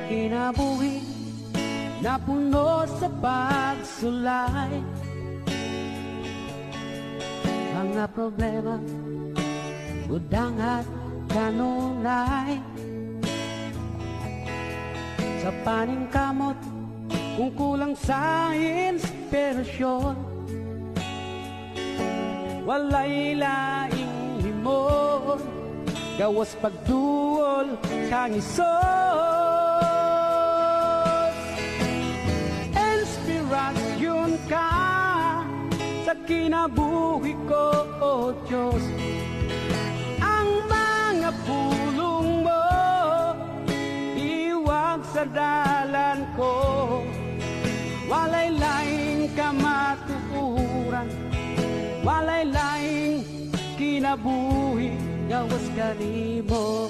kinabuhi na puno sa pagsulay. Mga problema, budang at kanunay. Sa paningkamot, kung kulang sa inspirasyon, walay laing limon, gawas pagduol kang isos. Inspirasyon ka sa kinabuhi ko, O Diyos. Ang mga pulong mo iwag sa dalan ko, walay laing kamatuuran, walay laing kinabuhi, gawas kanimo.